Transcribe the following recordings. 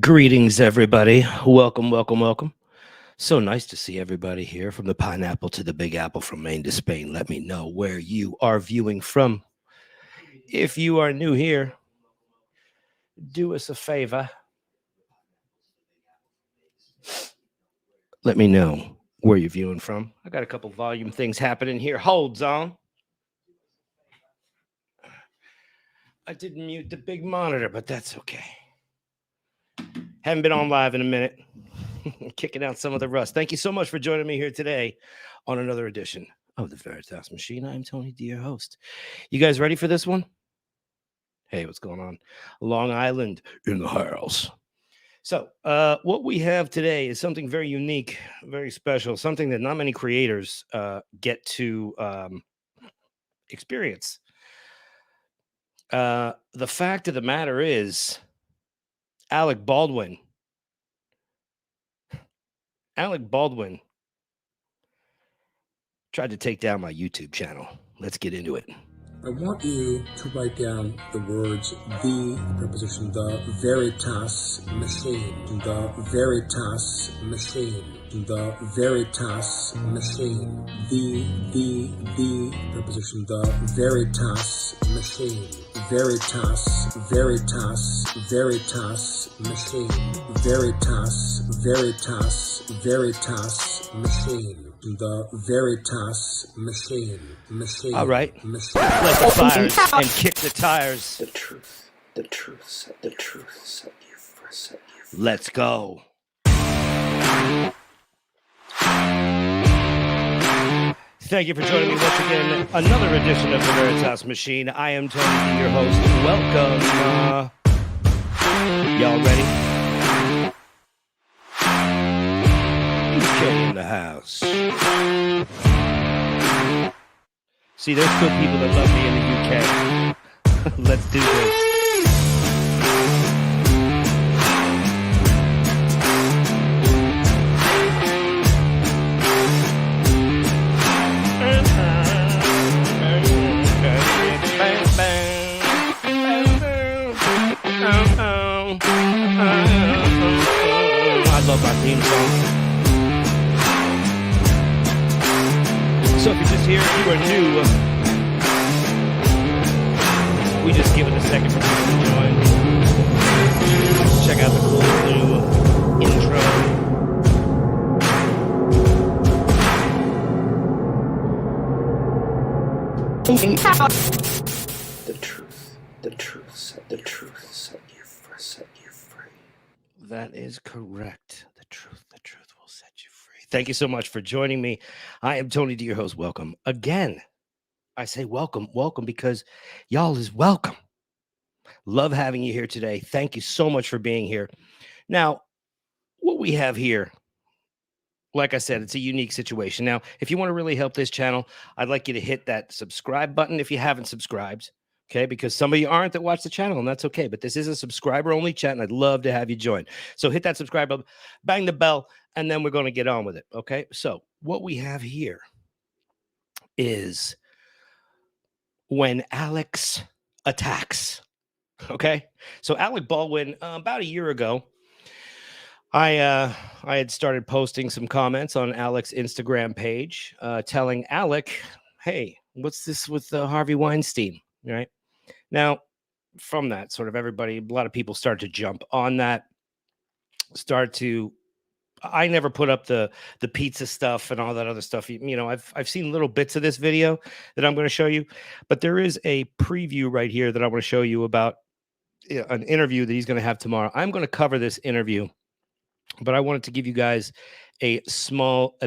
Greetings, everybody. Welcome, welcome, welcome. So nice to see everybody here from the pineapple to the Big Apple, from Maine to Spain. Let me know where you are viewing from. If you are new here, do us a favor. Let me know where you're viewing from. I got a couple volume things happening here. Holds on. I didn't mute the big monitor, but that's okay. Haven't been on live in a minute. Kicking out some of the rust. Thank you so much for joining me here today on another edition of the Veritas Machine. I'm Tony D, your host. You guys ready for this one? Hey, what's going on? Long Island in the house. So what we have today is something very unique, very special, something that not many creators get to experience. The fact of the matter is, Alec Baldwin tried to take down my YouTube channel. Let's get into it. I want you to write down the words the preposition, the veritas machine, the veritas machine, the veritas machine, the preposition, the veritas machine, veritas, veritas, veritas machine, veritas, veritas, veritas machine. The veritas machine. All right. Let the fires and kick the tires. The truth set you free. Let's go. Thank you for joining me once again. Another edition of the Veritas Machine. I am Tony, your host. Welcome. Y'all ready? In the house. See, there's still people that love me in the UK. Let's do this. I love my theme song. So if you're just here, you are new, we just give it a second for people to join. Check out the cool new intro. The truth set you free. That is correct. The truth will set you free. Thank you so much for joining me. I am Tony D, your host. Welcome again. I say welcome because y'all is welcome. Love having you here today. Thank you so much for being here. Now, what we have here, like I said, it's a unique situation. Now, if you want to really help this channel, I'd like you to hit that subscribe button if you haven't subscribed. Okay, because some of you aren't that watch the channel, and that's okay. But this is a subscriber-only chat, and I'd love to have you join. So hit that subscribe button, bang the bell, and then we're going to get on with it. Okay, so what we have here is when Alex attacks. Okay, so Alec Baldwin, about a year ago, I had started posting some comments on Alec's Instagram page, telling Alec, "Hey, what's this with Harvey Weinstein?" Right now, from that, sort of a lot of people start to jump on that. I never put up the pizza stuff and all that other stuff. You know, I've seen little bits of this video that I'm going to show you, but there is a preview right here that I want to show you about an interview that he's going to have tomorrow. I'm going to cover this interview, but I wanted to give you guys a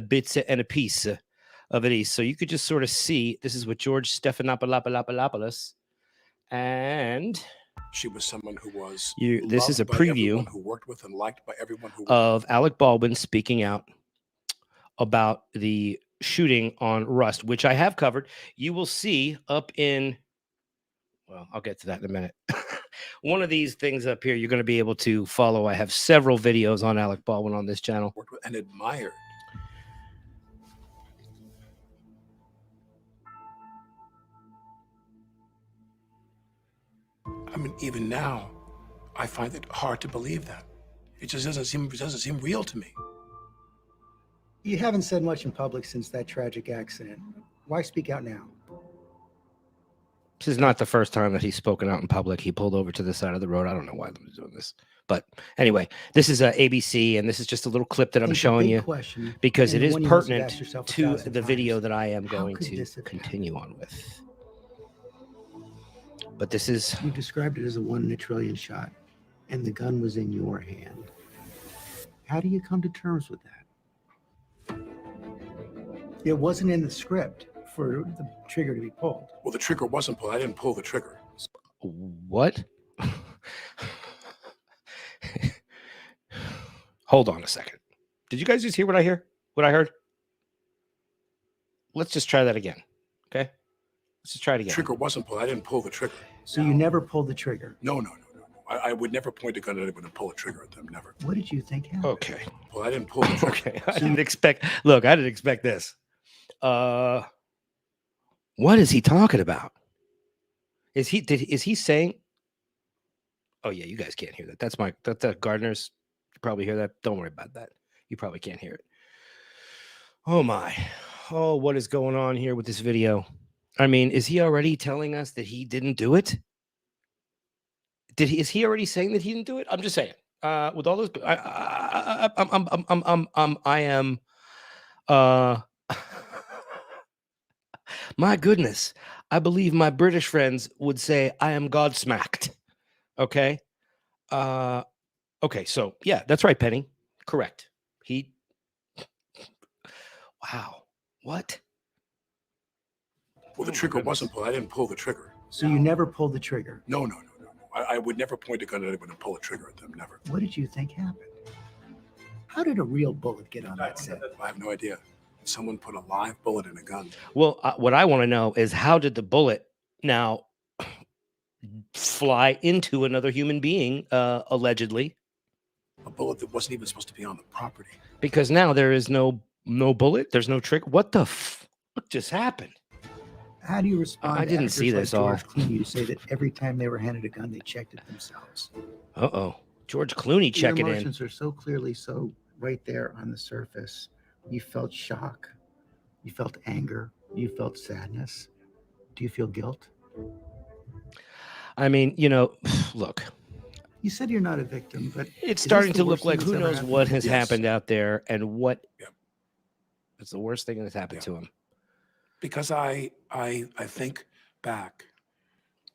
bit and a piece of it. So you could just sort of see, this is with George Stephanopoulos, and she was someone who was this is a preview who worked with and liked by everyone who of Alec Baldwin speaking out about the shooting on Rust, which I have covered. You will see up in, well, I'll get to that in a minute. One of these things up here, you're going to be able to follow. I have several videos on Alec Baldwin on this channel. worked with and admired. I mean, even now, I find it hard to believe that. It just doesn't seem real to me. You haven't said much in public since that tragic accident. Why speak out now? This is not the first time that he's spoken out in public. He pulled over to the side of the road. I don't know why I'm doing this. But anyway, this is ABC, and this is just a little clip that I'm showing you because it is pertinent to the video that I am going to continue on with. But this is... You described it as a 1 in a trillion shot, and the gun was in your hand. How do you come to terms with that? It wasn't in the script for the trigger to be pulled. Well, the trigger wasn't pulled. I didn't pull the trigger. What? Hold on a second. Did you guys just hear what I hear? What I heard? Let's just try that again. Okay? Let's just try it again. The trigger wasn't pulled. I didn't pull the trigger. So you never pulled the trigger? No. I would never point a gun at anyone and pull a trigger at them. Never. What did you think happened? Okay. Well, I didn't pull the trigger. Okay. I didn't expect this. What is he talking about? Is he saying? Oh yeah, you guys can't hear that. That's Gardner's. You probably hear that. Don't worry about that. You probably can't hear it. Oh my. Oh, what is going on here with this video? I mean, is he already telling us that he didn't do it? Is he already saying that he didn't do it? I'm just saying. With all those, I am. My goodness, I believe my British friends would say I am godsmacked. Okay. Okay. So yeah, that's right, Penny. Correct. Wow. What? Well, the trigger wasn't pulled. I didn't pull the trigger. So you never pulled the trigger? No. I would never point a gun at anyone and pull a trigger at them. Never. What did you think happened? How did a real bullet get on that set? I have no idea. Someone put a live bullet in a gun. Well, what I want to know is how did the bullet now fly into another human being, allegedly? A bullet that wasn't even supposed to be on the property. Because now there is no bullet. There's no trick. What just happened? How do you respond? I didn't see this all. George Clooney, you say that every time they were handed a gun, they checked it themselves. George Clooney checking in. Your emotions are so clearly so right there on the surface. You felt shock. You felt anger. You felt sadness. Do you feel guilt? I mean, look. You said you're not a victim, but it's starting to look like who knows what has happened out there and what. Yep. It's the worst thing that's happened to him. Because I think back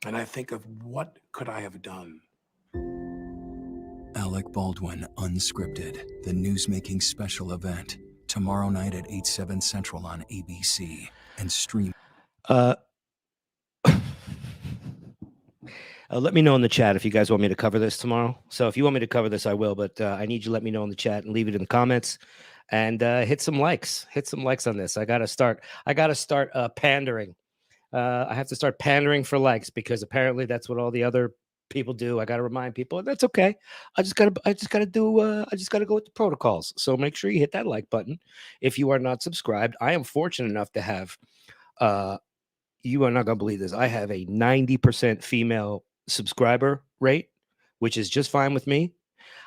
and I think of what could I have done. Alec Baldwin, Unscripted, the newsmaking special event, tomorrow night at 8/7 Central on ABC and stream. Let me know in the chat if you guys want me to cover this tomorrow. So if you want me to cover this, I will. But I need you to let me know in the chat and leave it in the comments. And hit some likes. Hit some likes on this. I gotta start pandering. I have to start pandering for likes because apparently that's what all the other people do. I gotta remind people, and that's okay. I just gotta go with the protocols. So make sure you hit that like button if you are not subscribed. I am fortunate enough to have. You are not gonna believe this. I have a 90% female subscriber rate, which is just fine with me.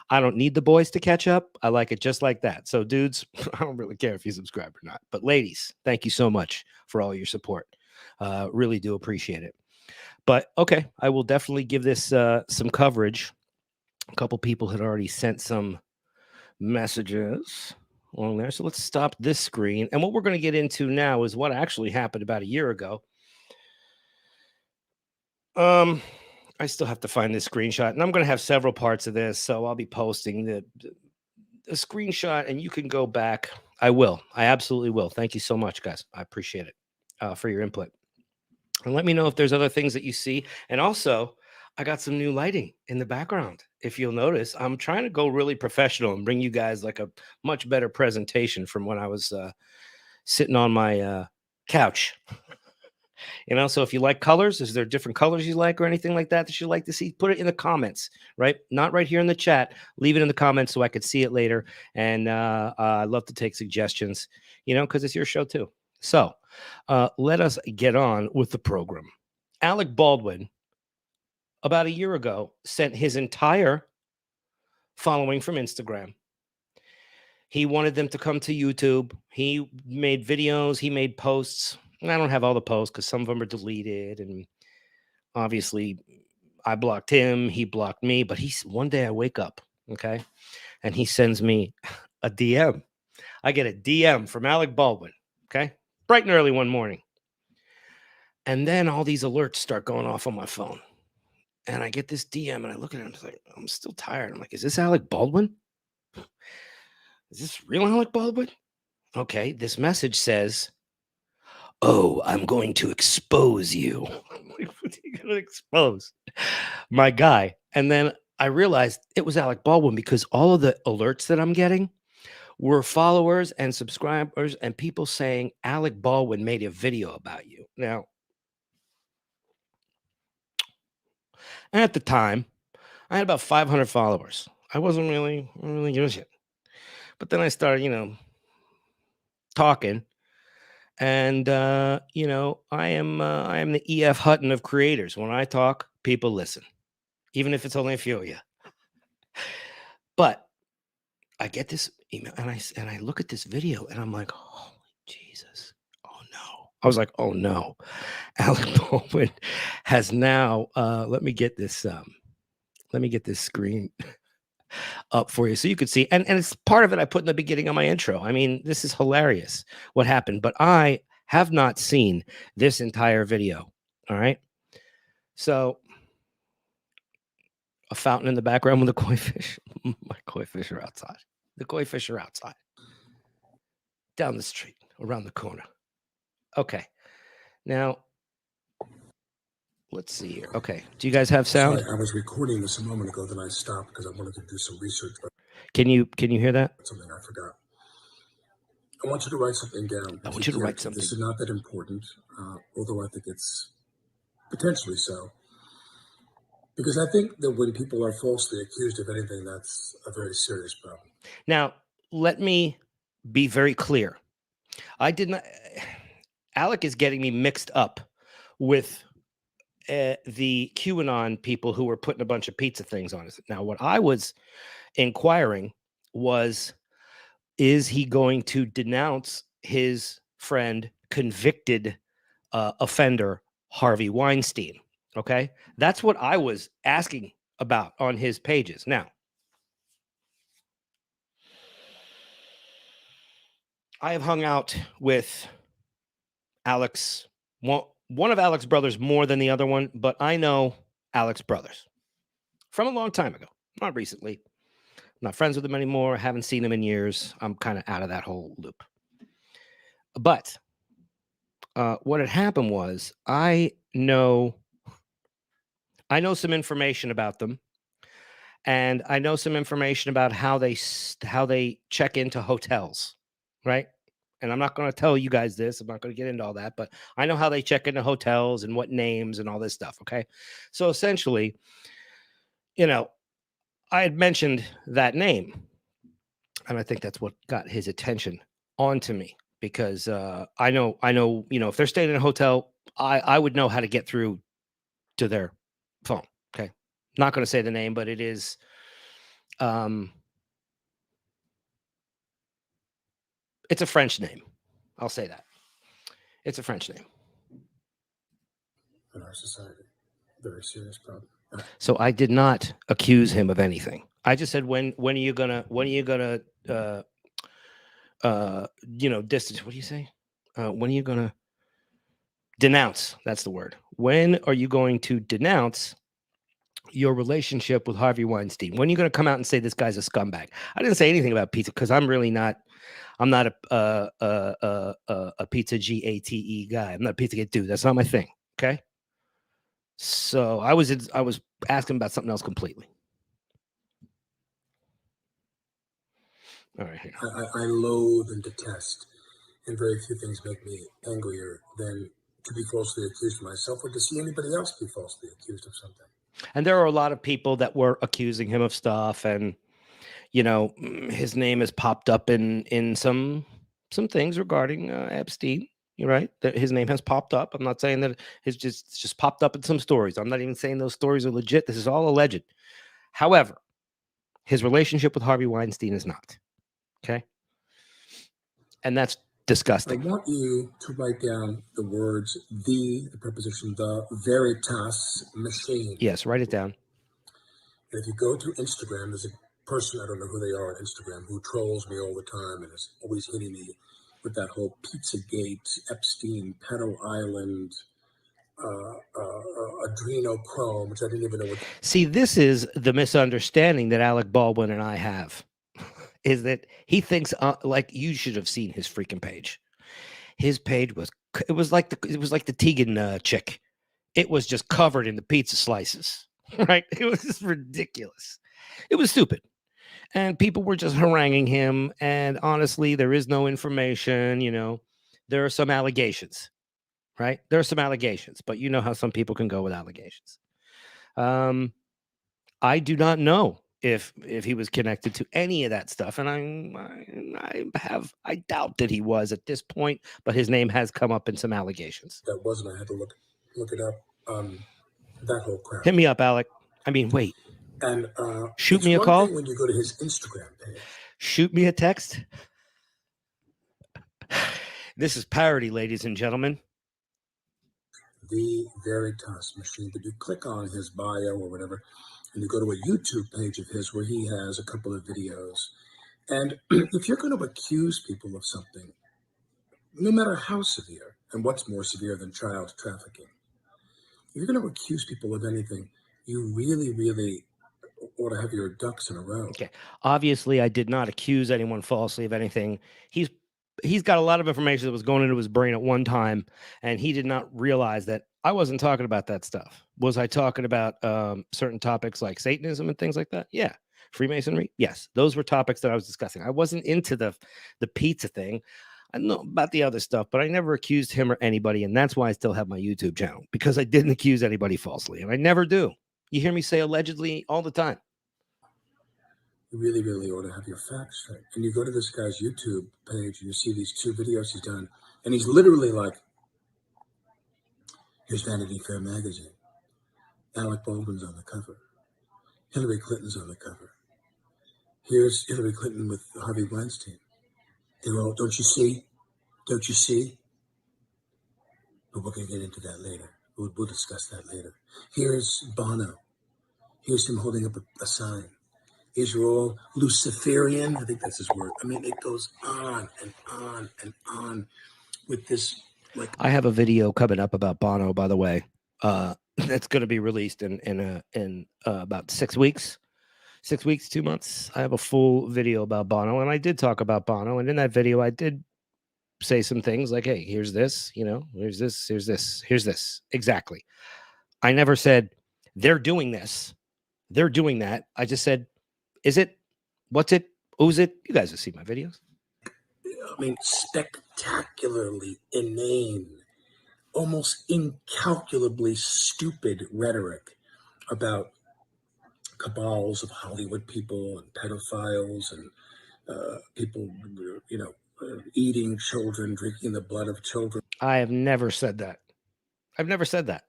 I don't need the boys to catch up. I like it just like that. So dudes, I don't really care if you subscribe or not. But ladies, thank you so much for all your support. Really do appreciate it. But okay, I will definitely give this some coverage. A couple people had already sent some messages along there. So let's stop this screen. And what we're going to get into now is what actually happened about a year ago. I still have to find this screenshot, and I'm going to have several parts of this, so I'll be posting the screenshot, and you can go back. I will. I absolutely will. Thank you so much, guys. I appreciate it for your input. And let me know if there's other things that you see. And also, I got some new lighting in the background. If you'll notice, I'm trying to go really professional and bring you guys like a much better presentation from when I was sitting on my couch. So if you like colors, is there different colors you like or anything like that you'd like to see? Put it in the comments, right? Not right here in the chat. Leave it in the comments so I could see it later. And I love to take suggestions, because it's your show too. So let us get on with the program. Alec Baldwin, about a year ago, sent his entire following from Instagram. He wanted them to come to YouTube. He made videos. He made posts. I don't have all the posts because some of them are deleted. And obviously, I blocked him. He blocked me. But one day I wake up, okay, and he sends me a DM. I get a DM from Alec Baldwin, okay, bright and early one morning. And then all these alerts start going off on my phone. And I get this DM and I look at it and I'm like, I'm still tired. I'm like, is this Alec Baldwin? Is this real Alec Baldwin? Okay, this message says, oh, I'm going to expose you. I'm like, what are you going to expose? My guy. And then I realized it was Alec Baldwin because all of the alerts that I'm getting were followers and subscribers and people saying Alec Baldwin made a video about you. Now, at the time, I had about 500 followers. I wasn't really giving a shit. But then I started, talking. And I am the E.F. Hutton of creators. When I talk, people listen, even if it's only a few of you. But I get this email and I look at this video and I'm like, holy Jesus. Oh no. I was like, oh no. Alec Baldwin has now let me get this screen up for you so you could see. And it's part of it I put in the beginning of my intro. I mean, this is hilarious what happened, but I have not seen this entire video. All right. So a fountain in the background with a koi fish. My koi fish are outside. The koi fish are outside. Down the street, around the corner. Okay. Now, let's see here. Okay. Do you guys have sound? Sorry, I was recording this a moment ago, then I stopped because I wanted to do some research. But Can you hear that? something I forgot. I want you to write something down. I want you to write something. This is not that important, although I think it's potentially so. Because I think that when people are falsely accused of anything, that's a very serious problem. Now, let me be very clear. I did not. Alec is getting me mixed up with the QAnon people who were putting a bunch of pizza things on us. Now, what I was inquiring was, is he going to denounce his friend, convicted offender Harvey Weinstein? Okay, that's what I was asking about on his pages. Now, I have hung out with Alex, one of Alec's brothers more than the other one, but I know Alec's brothers from a long time ago, not recently. I'm not friends with them anymore. Haven't seen them in years. I'm kind of out of that whole loop. But what had happened was I know some information about them, and I know some information about how they check into hotels, right? And I'm not going to tell you guys this. I'm not going to get into all that, but I know how they check into hotels and what names and all this stuff. Okay. So essentially, I had mentioned that name, and I think that's what got his attention onto me because I know, if they're staying in a hotel, I would know how to get through to their phone. Okay. Not going to say the name, but it is, it's a French name. I'll say that. It's a French name. In our society, very serious problem. So I did not accuse him of anything. I just said, when are you gonna distance? What do you say? When are you gonna denounce? That's the word. When are you going to denounce your relationship with Harvey Weinstein? When are you going to come out and say this guy's a scumbag? I didn't say anything about pizza because I'm really not. I'm not a pizza GATE guy. I'm not a pizza dude. That's not my thing. Okay. So I was asking about something else completely. All right. Here. I loathe and detest, and very few things make me angrier than to be falsely accused myself or to see anybody else be falsely accused of something. And there are a lot of people that were accusing him of stuff, and his name has popped up in some things regarding Epstein. You're right. That his name has popped up. I'm not saying that it's just popped up in some stories. I'm not even saying those stories are legit. This is all alleged. However, His relationship with Harvey Weinstein is not. Okay. And that's I disgusting. want you to write down the words the preposition, the veritas machine. Yes, write it down. And if you go to Instagram, there's a person, I don't know who they are on Instagram, who trolls me all the time and is always hitting me with that whole Pizzagate, Epstein, Pedo Island, adrenochrome, which I didn't even know what. See, this is the misunderstanding that Alec Baldwin and I have, is that he thinks like you should have seen his freaking page. His page was like the Tegan chick. It was just covered in the pizza slices, right? It was just ridiculous. It was stupid. And people were just haranguing him. And honestly, there is no information, you know. There are some allegations, right? There are some allegations, but you know how some people can go with allegations. I do not know if he was connected to any of that stuff, and I doubt that he was at this point, but his name has come up in some allegations. That wasn't. I had to look it up. That whole crap. Hit me up, Alec. I mean, wait. And shoot it's me a one call. thing when you go to his Instagram page. Shoot me a text. This is parody, ladies and gentlemen. The Veritas Machine. But you click on his bio or whatever, and you go to a YouTube page of his where he has a couple of videos. And if you're going to accuse people of something, no matter how severe, and what's more severe than child trafficking, if you're going to accuse people of anything, you really, really ought to have your ducks in a row. Okay. Obviously, I did not accuse anyone falsely of anything. He's got a lot of information that was going into his brain at one time, and he did not realize that I wasn't talking about that stuff. Was I talking about certain topics like Satanism and things like that? Yeah. Freemasonry? Yes. Those were topics that I was discussing. I wasn't into the pizza thing. I know about the other stuff, but I never accused him or anybody, and that's why I still have my YouTube channel, because I didn't accuse anybody falsely, and I never do. You hear me say allegedly all the time. You really, really ought to have your facts straight. And you go to this guy's YouTube page and you see these 2 videos he's done, and he's literally like, here's Vanity Fair magazine. Alec Baldwin's on the cover. Hillary Clinton's on the cover. Here's Hillary Clinton with Harvey Weinstein. They're all, don't you see? Don't you see? But we're going to get into that later. We'll discuss that later. Here's Bono. Here's him holding up a sign. Israel, Luciferian, I think that's his word. I mean, it goes on and on and on with this. Like, I have a video coming up about Bono, by the way. That's going to be released in about 6 weeks. 6 weeks, 2 months. I have a full video about Bono, and I did talk about Bono. And in that video, I did say some things like, hey, here's this, you know, here's this, here's this, here's this. Exactly. I never said they're doing this. They're doing that. I just said, is it? What's it? Who's it? You guys have seen my videos. I mean, spectacularly inane, almost incalculably stupid rhetoric about cabals of Hollywood people and pedophiles and people, you know, eating children, drinking the blood of children. I have never said that. I've never said that.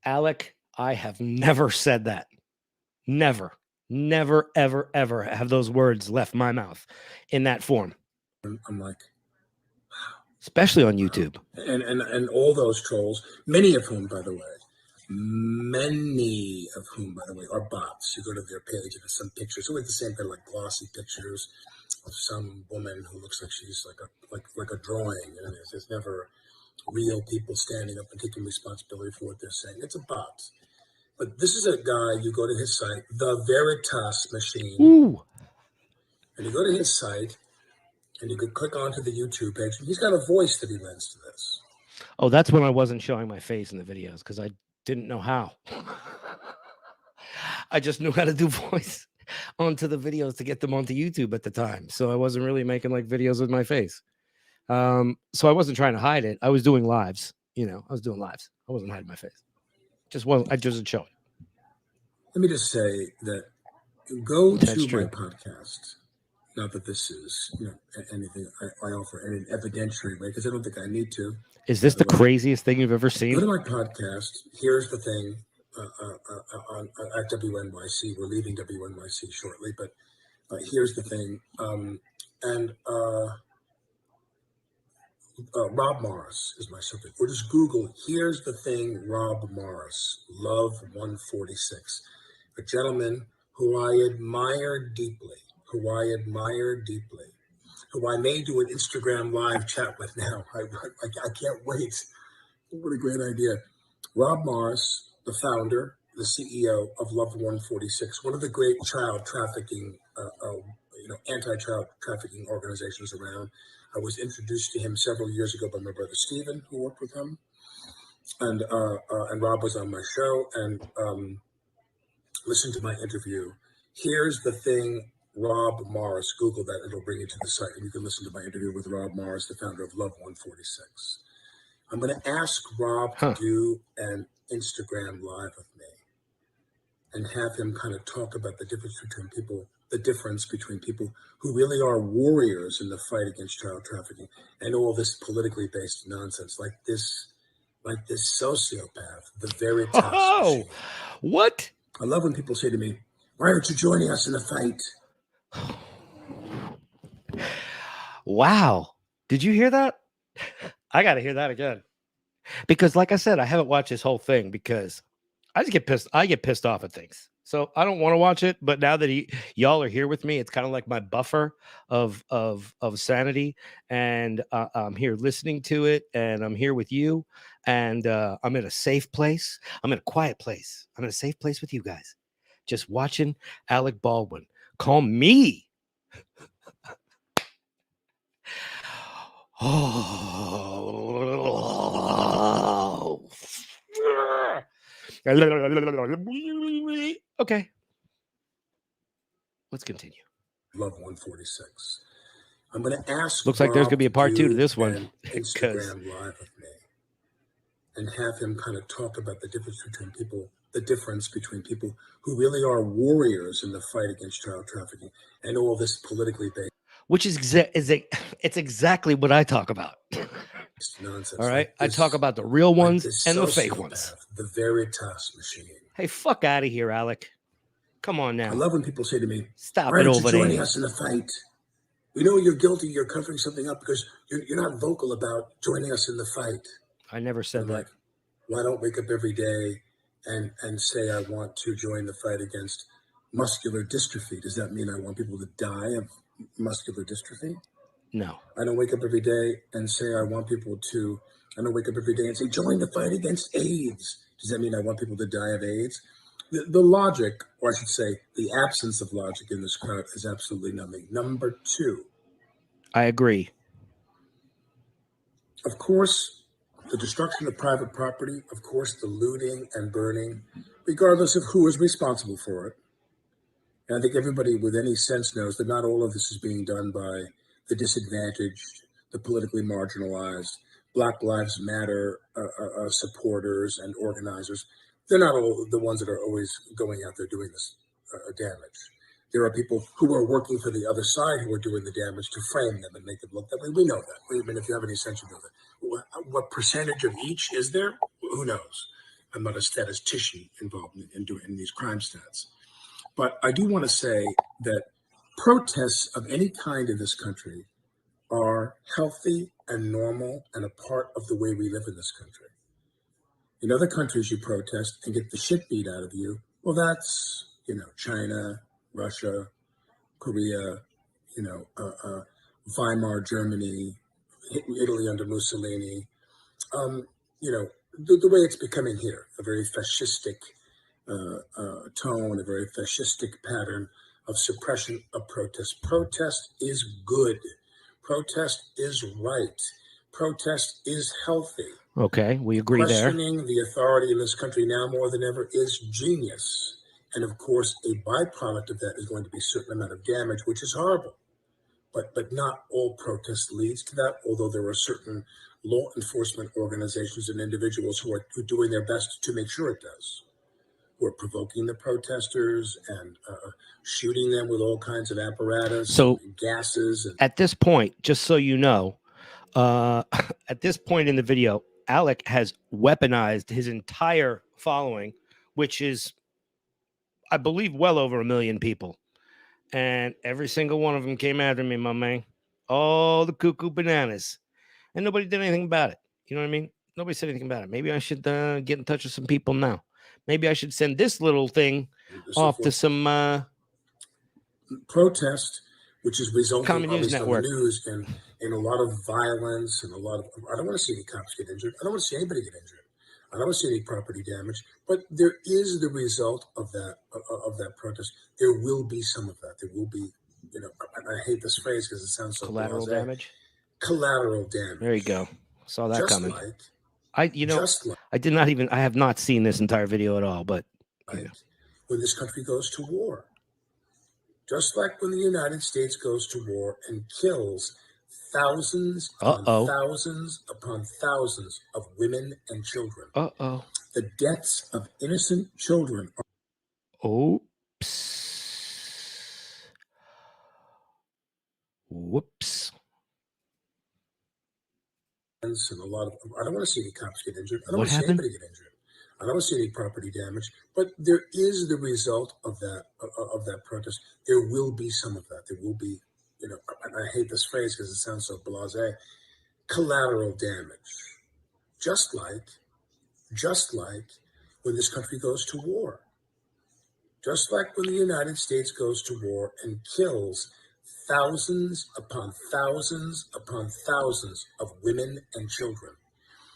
Alec, I have never said that. Never, ever, ever have those words left my mouth in that form. I'm like, especially on YouTube. And all those trolls, many of whom, by the way, are bots. You go to their page and there's some pictures, always the same kind of like glossy pictures of some woman who looks like she's like a drawing. And there's never real people standing up and taking responsibility for what they're saying. It's a bot. But this is a guy, you go to his site, The Veritas Machine. Ooh. And you go to his site, and you can click onto the YouTube page. And he's got a voice that he lends to this. Oh, that's when I wasn't showing my face in the videos, because I didn't know how. I just knew how to do voice onto the videos to get them onto YouTube at the time. So I wasn't really making like videos with my face. So I wasn't trying to hide it. I was doing lives. You know, I was doing lives. I wasn't hiding my face. I just show it. Let me just say that go That's to true. my podcast. Not that this is, you know, anything I offer in an evidentiary way, because I don't think I need to. Is this the craziest thing you've ever seen? Go to my podcast. Here's the thing. at WNYC. We're leaving WNYC shortly, but here's the thing. Rob Morris is my subject. Or just Google, here's the thing, Rob Morris, Love 146. A gentleman who I admire deeply, who I may do an Instagram live chat with now. I can't wait. What a great idea. Rob Morris, the founder, the CEO of Love 146, one of the great child trafficking, anti-child trafficking organizations around. I was introduced to him several years ago by my brother Stephen, who worked with him, and Rob was on my show and listened to my interview. Here's the thing, Rob Morris. Google that; it'll bring you to the site, and you can listen to my interview with Rob Morris, the founder of Love 146. I'm going to ask Rob to do an Instagram live with me and have him kind of talk about the difference between people who really are warriors in the fight against child trafficking and all this politically based nonsense, like this sociopath, the Veritas machine. What? I love when people say to me, "Why aren't you joining us in the fight?" Wow. Did you hear that? I got to hear that again. Because like I said, I haven't watched this whole thing because I just get pissed. I get pissed off at things. So I don't want to watch it. But now that y'all are here with me, it's kind of like my buffer of sanity. And I'm here listening to it. And I'm here with you. And I'm in a safe place. I'm in a quiet place. I'm in a safe place with you guys. Just watching Alec Baldwin call me. Oh. Okay. Let's continue. Love 146. I'm going to ask. Looks like there's going to be a part 2 to this one. Instagram live with me and have him kind of talk about the difference between people who really are warriors in the fight against child trafficking and all this politically based. Which is it's exactly what I talk about. Nonsense. All right. Like this, I talk about the real ones and the fake sociopath, ones. The Veritas machine. Hey, fuck out of here, Alec. Come on now. I love when people say to me, "Stop "Why it aren't over you there. joining us in the fight? We know you're guilty. You're covering something up because you're not vocal about joining us in the fight." I never said that. Like, why don't wake up every day and say I want to join the fight against muscular dystrophy? Does that mean I want people to die of muscular dystrophy? No. I don't wake up every day and say I don't wake up every day and say join the fight against AIDS. Does that mean I want people to die of AIDS? The logic, or I should say the absence of logic in this crowd is absolutely numbing. Number 2. I agree. Of course, the destruction of private property, of course, the looting and burning, regardless of who is responsible for it. And I think everybody with any sense knows that not all of this is being done by the disadvantaged, the politically marginalized, Black Lives Matter supporters and organizers. They're not all the ones that are always going out there doing this damage. There are people who are working for the other side who are doing the damage to frame them and make them look that way. We know that. I mean, if you have any sense, you know that. What percentage of each is there? Who knows? I'm not a statistician involved in these crime stats. But I do want to say that protests of any kind in this country are healthy and normal and a part of the way we live in this country. In other countries, you protest and get the shit beat out of you. Well, that's, China, Russia, Korea, Weimar Germany, Italy under Mussolini. The way it's becoming here, a very fascistic tone, a very fascistic pattern of suppression of protest. Protest is good. Protest is right. Protest is healthy. Okay, we agree there. Questioning the authority in this country now more than ever is genius. And of course, a byproduct of that is going to be a certain amount of damage, which is horrible. But not all protest leads to that, although there are certain law enforcement organizations and individuals who are doing their best to make sure it does. Who are provoking the protesters and shooting them with all kinds of apparatus, and gases. At this point, just so you know, at this point in the video, Alec has weaponized his entire following which is, I believe, well over 1 million people. And every single one of them came after me, my man. All the cuckoo bananas. And nobody did anything about it. You know what I mean? Nobody said anything about it. Maybe I should get in touch with some people now. Maybe I should send this little thing off to some protest, which is resulting Common News obviously on the Network. news and a lot of violence and a lot of. I don't want to see any cops get injured. I don't want to see anybody get injured. I don't want to see any property damage. But there is the result of that protest. There will be some of that. There will be, I hate this phrase because it sounds so Collateral blasé. damage. Collateral damage. There you go. Saw that Just coming. like I have not seen this entire video at all, but when this country goes to war. Just like when the United States goes to war and kills thousands upon thousands of women and children. The deaths of innocent children are Whoops. And a lot of. I don't want to see any cops get injured. I don't What want to see happened? anybody get injured. I don't want to see any property damage. But there is the result of that protest. There will be some of that. There will be, I hate this phrase because it sounds so blasé. Collateral damage. Just like when this country goes to war. Just like when the United States goes to war and kills thousands upon thousands of women and children.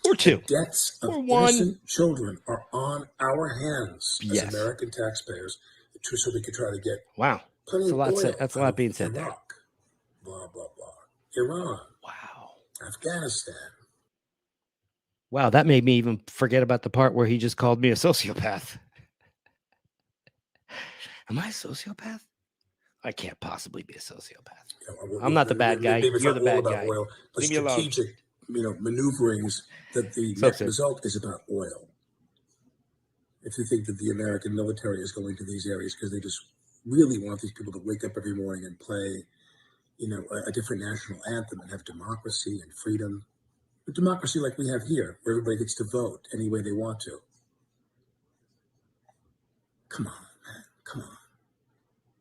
Or two. The deaths of Or one. innocent children are on our hands Yes. as American taxpayers, so we could try to get Wow. plenty That's a lot of oil. that's a lot being said there. Iraq, blah, blah, blah. Iran. Wow. Afghanistan. Wow, that made me even forget about the part where he just called me a sociopath. Am I a sociopath? I can't possibly be a sociopath. I'm not the bad guy. You're the bad guy. Oil, but Leave me alone. strategic, maneuverings that the net result is about oil. If you think that the American military is going to these areas because they just really want these people to wake up every morning and play, a different national anthem and have democracy and freedom, but democracy like we have here, where everybody gets to vote any way they want to. Come on, man. Come on.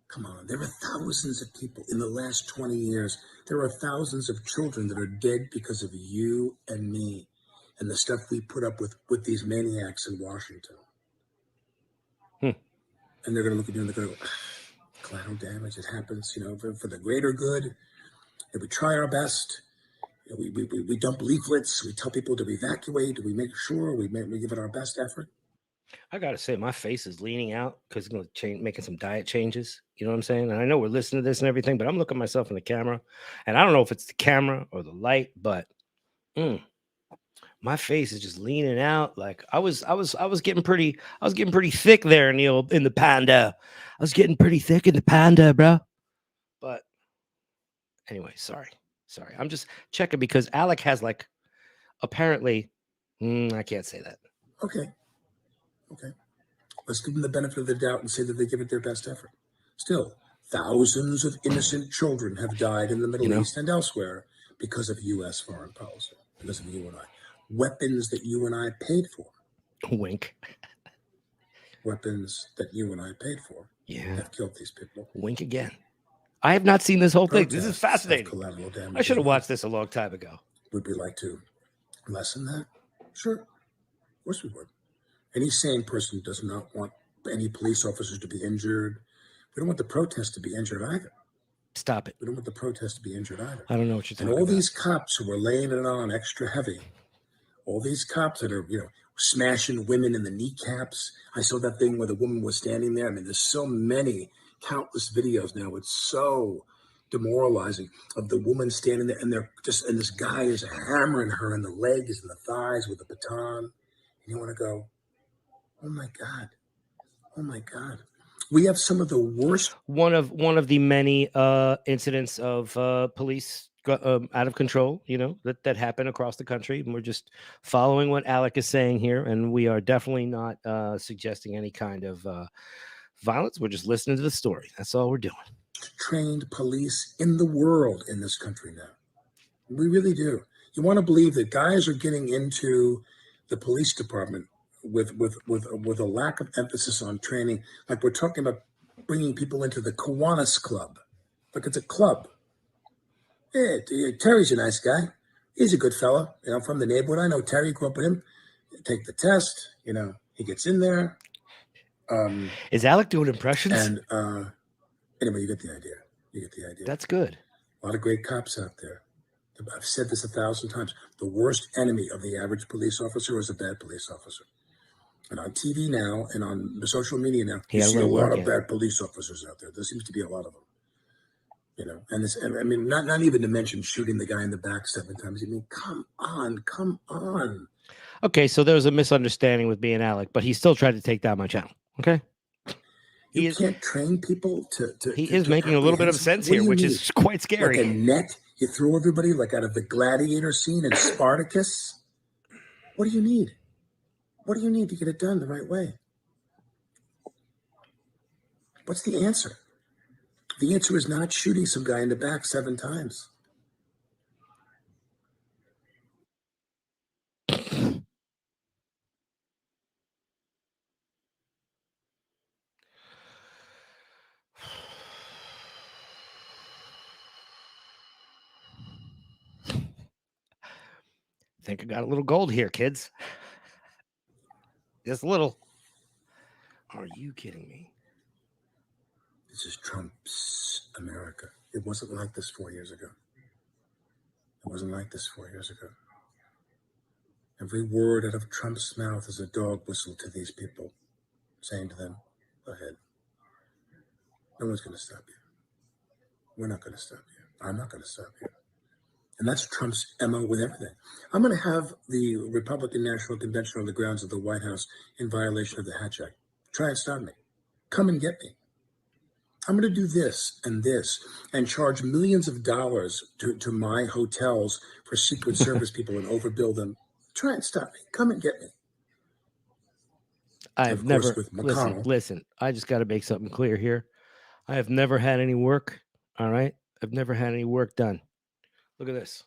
Come on. There are thousands of people in the last 20 years. There are thousands of children that are dead because of you and me and the stuff we put up with these maniacs in Washington. And they're going to look at you and they're going to go, collateral damage, it happens, for the greater good. And we try our best. We dump leaflets. We tell people to evacuate. We make sure we give it our best effort. I gotta say, my face is leaning out because I'm gonna making some diet changes. You know what I'm saying? And I know we're listening to this and everything, but I'm looking at myself in the camera, and I don't know if it's the camera or the light, but my face is just leaning out. Like I was getting pretty thick there in the panda. I was getting pretty thick in the panda, bro. But anyway, sorry. I'm just checking because Alec has apparently. I can't say that. Okay. Let's give them the benefit of the doubt and say that they give it their best effort. Still, thousands of innocent children have died in the Middle East and elsewhere because of U.S. foreign policy, because of you and I. Weapons that you and I paid for. Wink. Weapons that you and I paid for. Yeah. Have killed these people. Wink again. I have not seen this whole thing. This is fascinating. Collateral damage. I should have watched this a long time ago. Would we like to lessen that? Sure. Of course we would. Any sane person does not want any police officers to be injured. We don't want the protest to be injured either. Stop it. We don't want the protest to be injured either. I don't know what you're talking about. And all about. these cops who are laying it on extra heavy, all these cops that are, smashing women in the kneecaps. I saw that thing where the woman was standing there. I mean, there's so many, countless videos now. It's so demoralizing of the woman standing there and and this guy is hammering her in the legs and the thighs with a baton. And you want to go, oh my God. We have some of the worst. One of the many incidents of police out of control, that happen across the country. And we're just following what Alec is saying here. And we are definitely not suggesting any kind of violence. We're just listening to the story. That's all we're doing. Trained police in the world in this country now. We really do. You want to believe that guys are getting into the police department with a lack of emphasis on training. Like we're talking about bringing people into the Kiwanis Club. Like it's a club. Yeah, Terry's a nice guy. He's a good fella. You know, from the neighborhood. I know Terry, grew up with him. Take the test. You know, he gets in there. Is Alec doing impressions? And anyway, you get the idea. You get the idea. That's good. A lot of great cops out there. I've said this 1,000 times. The worst enemy of the average police officer is a bad police officer. And on TV now and on the social media now, you see a lot of bad police officers out there. There seems to be a lot of them. You know, and this, I mean, not even to mention shooting the guy in the back 7 times. I mean, come on. Okay, so there was a misunderstanding with me and Alec, but he still tried to take down my channel. Okay. You can't train people to he is making a little bit of sense here, which is quite scary. Like a net, you throw everybody like out of the gladiator scene in Spartacus. What do you need? What do you need to get it done the right way? What's the answer? The answer is not shooting some guy in the back 7 times. I think I got a little gold here, kids. Just a little. Are you kidding me? This is Trump's America. It wasn't like this 4 years ago. It wasn't like this 4 years ago. Every word out of Trump's mouth is a dog whistle to these people, saying to them, go ahead. No one's going to stop you. We're not going to stop you. I'm not going to stop you. And that's Trump's MO with everything. I'm going to have the Republican National Convention on the grounds of the White House in violation of the Hatch Act. Try and stop me. Come and get me. I'm going to do this and charge millions of dollars to my hotels for Secret Service people and overbill them. Try and stop me. Come and get me. I've never, listen, I just got to make something clear here. I have never had any work. All right. I've never had any work done. Look at this.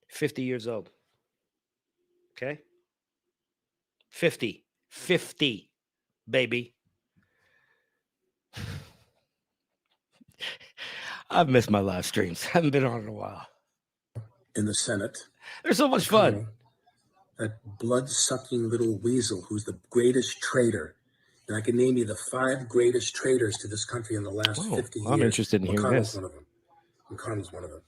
50 years old. Okay. 50, baby. I've missed my live streams. Haven't been on in a while. In the Senate. They're so much fun. That blood-sucking little weasel who's the greatest traitor. And I can name you the 5 greatest traitors to this country in the last 50 years. I'm interested in hearing this. McConnell's one of them.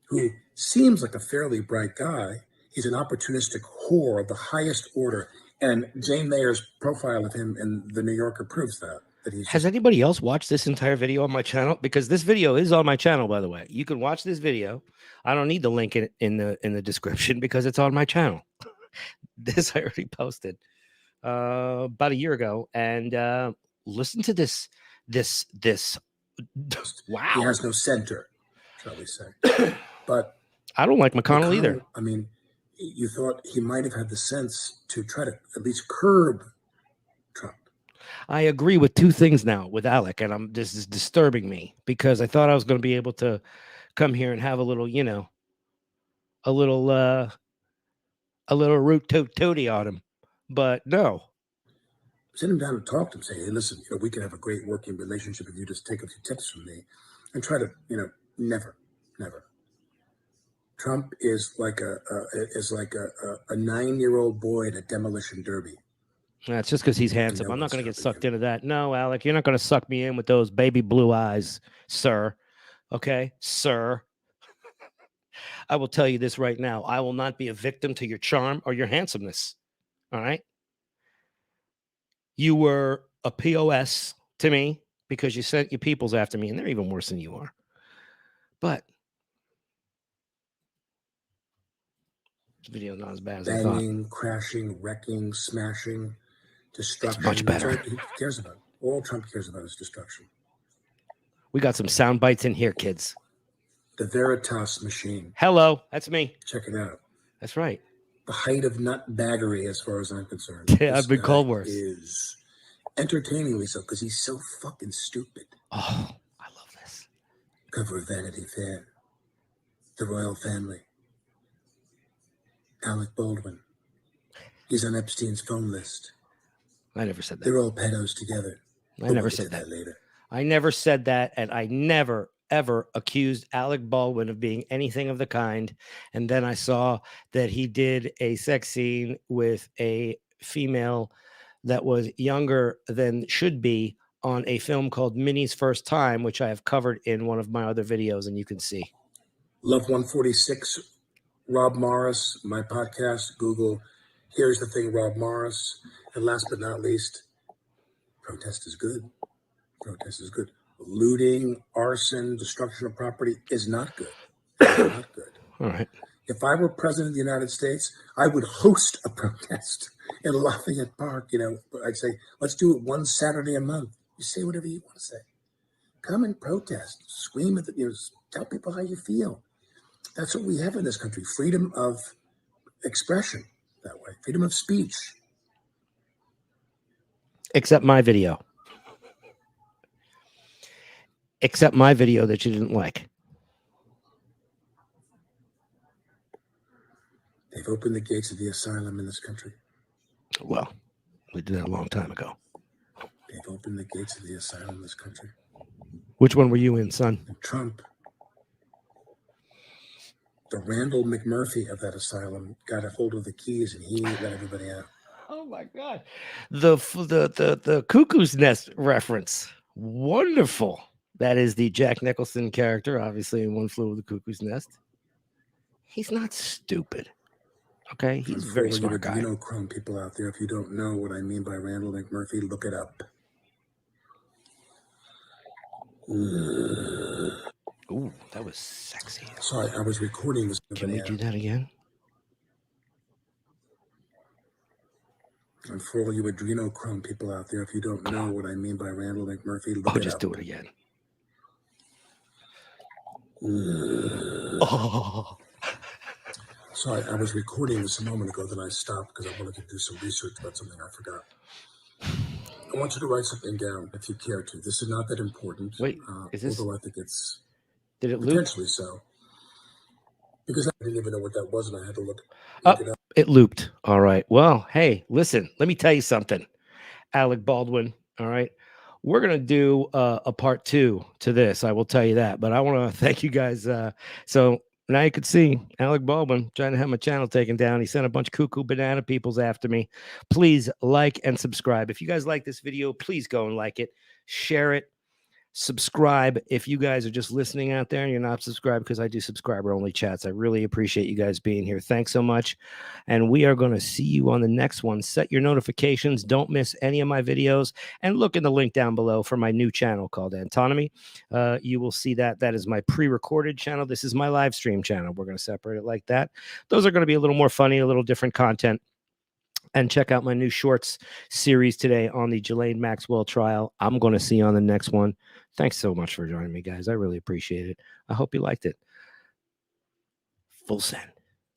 Who seems like a fairly bright guy. He's an opportunistic whore of the highest order. And Jane Mayer's profile of him in The New Yorker proves that he's. Has anybody else watched this entire video on my channel? Because this video is on my channel, by the way. You can watch this video. I don't need the link in the description because it's on my channel. This I already posted about a year ago, and listen to this. Wow, he has no center, shall we say? But I don't like McConnell either. I mean, you thought he might have had the sense to try to at least curb Trump. I agree with 2 things now with Alec, and this is disturbing me because I thought I was going to be able to come here and have a little, you know, a little root toady on him, but no. Sit him down and talk to him. Say, hey, listen, you know, we can have a great working relationship if you just take a few tips from me, and try to, you know, never. Trump is like a 9-year-old boy at a demolition derby. That's just because he's handsome. I'm not going to get sucked into that. No, Alec, you're not going to suck me in with those baby blue eyes, sir. Okay, sir. I will tell you this right now. I will not be a victim to your charm or your handsomeness. All right. You were a POS to me because you sent your peoples after me, and they're even worse than you are. But this video is not as bad as I thought. Banging, crashing, wrecking, smashing, destruction. It's much better. That's all he cares about. All Trump cares about is destruction. We got some sound bites in here, kids. The Veritas Machine. Hello, that's me. Check it out. That's right. The height of nutbaggery, as far as I'm concerned. Yeah, I've been called worse. Is entertainingly so, because he's so fucking stupid. Oh, I love this. Cover of Vanity Fair. The royal family. Alec Baldwin. He's on Epstein's phone list. I never said that. They're all pedos together. I But never we'll get said to that. later. I never said that, and I never, ever accused Alec Baldwin of being anything of the kind. And then I saw that he did a sex scene with a female that was younger than should be on a film called Minnie's First Time, which I have covered in one of my other videos, and you can see. Love 146, Rob Morris, my podcast, Google. Here's the thing, Rob Morris. And last but not least, protest is good. Protest is good. Looting, arson, destruction of property is not good. It is not good. All right. If I were president of the United States, I would host a protest in Lafayette Park. You know, I'd say, let's do it one Saturday a month. You say whatever you want to say. Come and protest. Scream at the, tell people how you feel. That's what we have in this country. Freedom of expression that way. Freedom of speech. Except my video. Except my video that you didn't like. They've opened the gates of the asylum in this country. Well, we did that a long time ago. They've opened the gates of the asylum in this country. Which one were you in, son? And Trump, the Randall McMurphy of that asylum, got a hold of the keys and he let everybody out. Oh my God. The Cuckoo's Nest reference. Wonderful. That is the Jack Nicholson character, obviously, in One Flew Over the Cuckoo's Nest. He's not stupid. Okay, he's a very smart guy. You know, Chrome people out there, if you don't know what I mean by Randall McMurphy, look it up. Ooh, that was sexy. Sorry, I was recording this. Can we do that again? And for all you adrenochrome people out there, if you don't know what I mean by Randall McMurphy, look it up. Just do it again. Oh. Sorry, I was recording this a moment ago, then I stopped because I wanted to do some research about something I forgot. I want you to write something down if you care to. This is not that important. Wait, is this? Although I think it's did it loop? Potentially so. Because I didn't even know what that was, and I had to look it up. It looped. All right. Well, hey, listen, let me tell you something, Alec Baldwin. All right. We're going to do a part 2 to this. I will tell you that. But I want to thank you guys. So now you can see Alec Baldwin trying to have my channel taken down. He sent a bunch of cuckoo banana peoples after me. Please like and subscribe. If you guys like this video, please go and like it, share it. Subscribe if you guys are just listening out there and you're not subscribed, because I do subscriber only chats. I really appreciate you guys being here. Thanks so much. And we are going to see you on the next one. Set your notifications. Don't miss any of my videos. And look in the link down below for my new channel called Antonomy. You will see that. That is my pre-recorded channel. This is my live stream channel. We're going to separate it like that. Those are going to be a little more funny, a little different content. And check out my new shorts series today on the Ghislaine Maxwell trial. I'm going to see you on the next one. Thanks so much for joining me, guys. I really appreciate it. I hope you liked it. Full send.